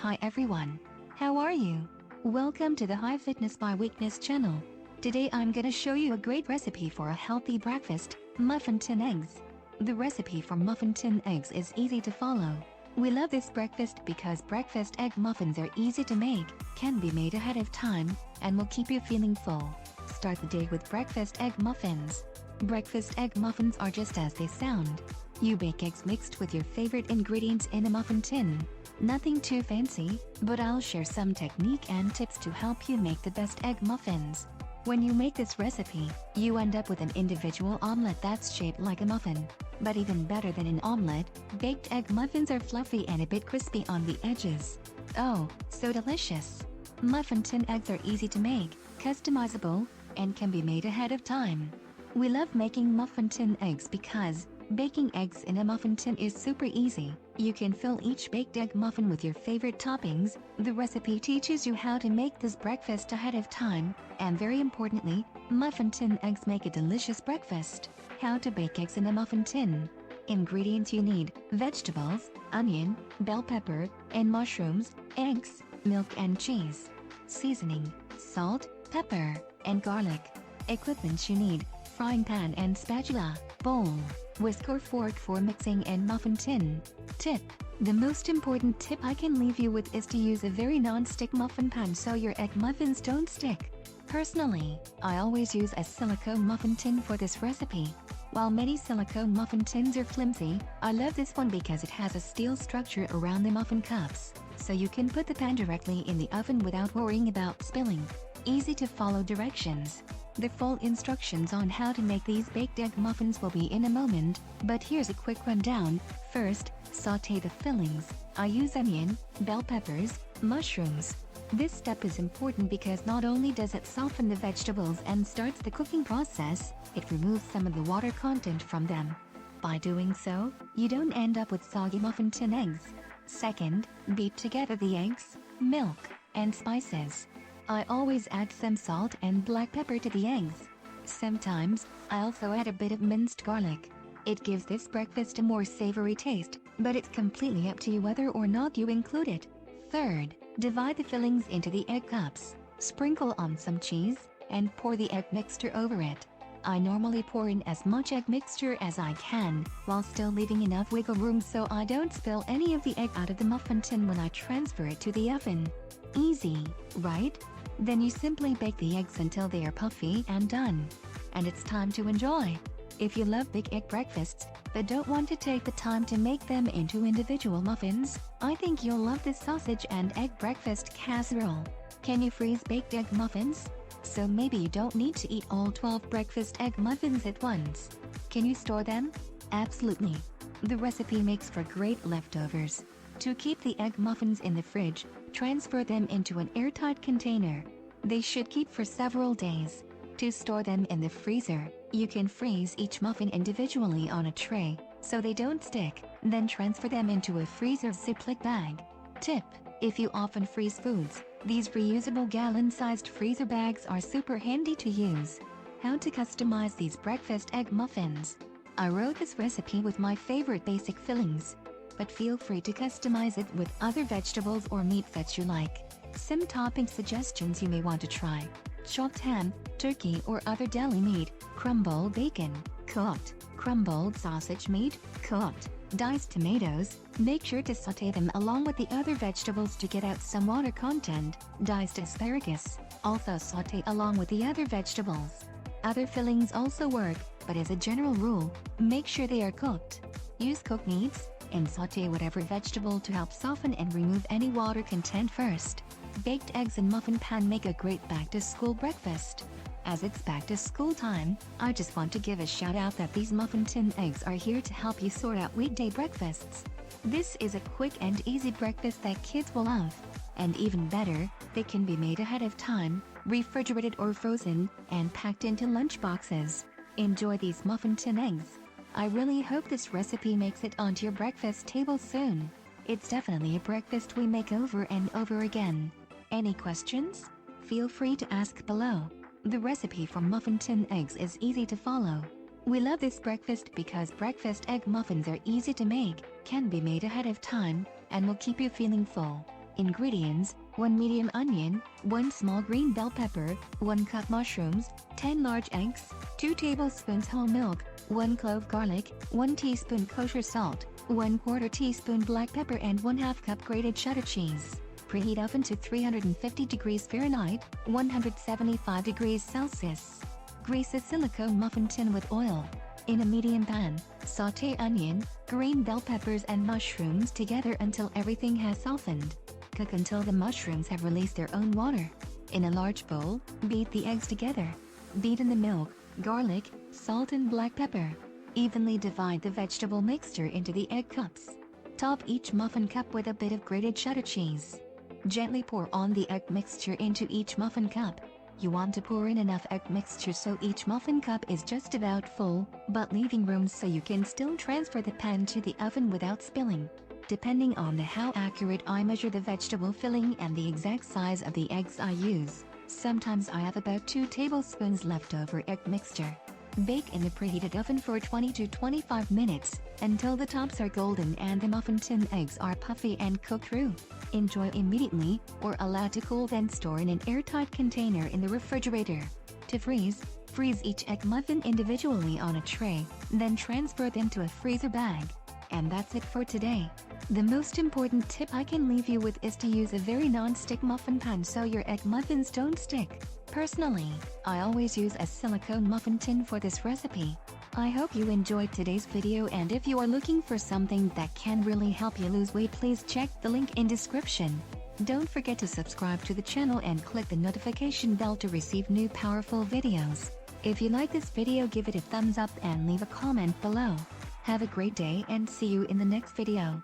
Hi everyone. How are you? Welcome to the High Fitness by Weakness channel. Today I'm gonna show you a great recipe for a healthy breakfast, Muffin Tin Eggs. The recipe for Muffin Tin Eggs is easy to follow. We love this breakfast because breakfast egg muffins are easy to make, can be made ahead of time, and will keep you feeling full. Start the day with breakfast egg muffins. Breakfast egg muffins are just as they sound. You bake eggs mixed with your favorite ingredients in a muffin tin. Nothing too fancy, but I'll share some technique and tips to help you make the best egg muffins. When you make this recipe, you end up with an individual omelette that's shaped like a muffin. But even better than an omelette, baked egg muffins are fluffy and a bit crispy on the edges. Oh, so delicious! Muffin tin eggs are easy to make, customizable, and can be made ahead of time. We love making muffin tin eggs because baking eggs in a muffin tin is super easy. You can fill each baked egg muffin with your favorite toppings. The recipe teaches you how to make this breakfast ahead of time, and very importantly, muffin tin eggs make a delicious breakfast. How to bake eggs in a muffin tin. Ingredients you need: vegetables, onion, bell pepper, and mushrooms, eggs, milk and cheese. Seasoning: salt, pepper, and garlic. Equipment you need: frying pan and spatula, bowl, whisk or fork for mixing and muffin tin. Tip: the most important tip I can leave you with is to use a very non-stick muffin pan so your egg muffins don't stick. Personally, I always use a silicone muffin tin for this recipe. While many silicone muffin tins are flimsy, I love this one because it has a steel structure around the muffin cups, so you can put the pan directly in the oven without worrying about spilling. Easy to follow directions. The full instructions on how to make these baked egg muffins will be in a moment, but here's a quick rundown. First, sauté the fillings. I use onion, bell peppers, mushrooms. This step is important because not only does it soften the vegetables and starts the cooking process, it removes some of the water content from them. By doing so, you don't end up with soggy muffin tin eggs. Second, beat together the eggs, milk, and spices. I always add some salt and black pepper to the eggs. Sometimes, I also add a bit of minced garlic. It gives this breakfast a more savory taste, but it's completely up to you whether or not you include it. Third, divide the fillings into the egg cups, sprinkle on some cheese, and pour the egg mixture over it. I normally pour in as much egg mixture as I can, while still leaving enough wiggle room so I don't spill any of the egg out of the muffin tin when I transfer it to the oven. Easy, right? Then you simply bake the eggs until they are puffy and done. And it's time to enjoy. If you love big egg breakfasts, but don't want to take the time to make them into individual muffins, I think you'll love this sausage and egg breakfast casserole. Can you freeze baked egg muffins? So maybe you don't need to eat all 12 breakfast egg muffins at once. Can you store them? Absolutely. The recipe makes for great leftovers. To keep the egg muffins in the fridge, transfer them into an airtight container. They should keep for several days. To store them in the freezer, you can freeze each muffin individually on a tray, so they don't stick, then transfer them into a freezer Ziploc bag. Tip: if you often freeze foods, these reusable gallon-sized freezer bags are super handy to use. How to customize these breakfast egg muffins. I wrote this recipe with my favorite basic fillings, but feel free to customize it with other vegetables or meats that you like. Some topping suggestions you may want to try: chopped ham, turkey or other deli meat, crumbled bacon, cooked, crumbled sausage meat, cooked, diced tomatoes. Make sure to sauté them along with the other vegetables to get out some water content. Diced asparagus, also sauté along with the other vegetables. Other fillings also work, but as a general rule, make sure they are cooked. Use cooked meats, and sauté whatever vegetable to help soften and remove any water content first. Baked eggs in muffin pan make a great back-to-school breakfast. As it's back-to-school time, I just want to give a shout-out that these muffin tin eggs are here to help you sort out weekday breakfasts. This is a quick and easy breakfast that kids will love. And even better, they can be made ahead of time, refrigerated or frozen, and packed into lunch boxes. Enjoy these muffin tin eggs. I really hope this recipe makes it onto your breakfast table soon. It's definitely a breakfast we make over and over again. Any questions? Feel free to ask below. The recipe for muffin tin eggs is easy to follow. We love this breakfast because breakfast egg muffins are easy to make, can be made ahead of time, and will keep you feeling full. Ingredients: 1 medium onion, 1 small green bell pepper, 1 cup mushrooms, 10 large eggs, 2 tablespoons whole milk, 1 clove garlic, 1 teaspoon kosher salt, 1/4 teaspoon black pepper and 1/2 cup grated cheddar cheese. Preheat oven to 350 degrees Fahrenheit, 175 degrees Celsius. Grease a silicone muffin tin with oil. In a medium pan, sauté onion, green bell peppers and mushrooms together until everything has softened. Cook until the mushrooms have released their own water. In a large bowl, beat the eggs together. Beat in the milk, garlic, salt and black pepper. Evenly divide the vegetable mixture into the egg cups. Top each muffin cup with a bit of grated cheddar cheese. Gently pour on the egg mixture into each muffin cup. You want to pour in enough egg mixture so each muffin cup is just about full, but leaving room so you can still transfer the pan to the oven without spilling. Depending on how accurate I measure the vegetable filling and the exact size of the eggs I use, sometimes I have about 2 tablespoons leftover egg mixture. Bake in the preheated oven for 20 to 25 minutes, until the tops are golden and the muffin tin eggs are puffy and cooked through. Enjoy immediately, or allow to cool, then store in an airtight container in the refrigerator. To freeze, freeze each egg muffin individually on a tray, then transfer them to a freezer bag. And that's it for today. The most important tip I can leave you with is to use a very non-stick muffin pan so your egg muffins don't stick. Personally, I always use a silicone muffin tin for this recipe. I hope you enjoyed today's video, and if you are looking for something that can really help you lose weight, please check the link in description. Don't forget to subscribe to the channel and click the notification bell to receive new powerful videos. If you like this video, give it a thumbs up and leave a comment below. Have a great day and see you in the next video.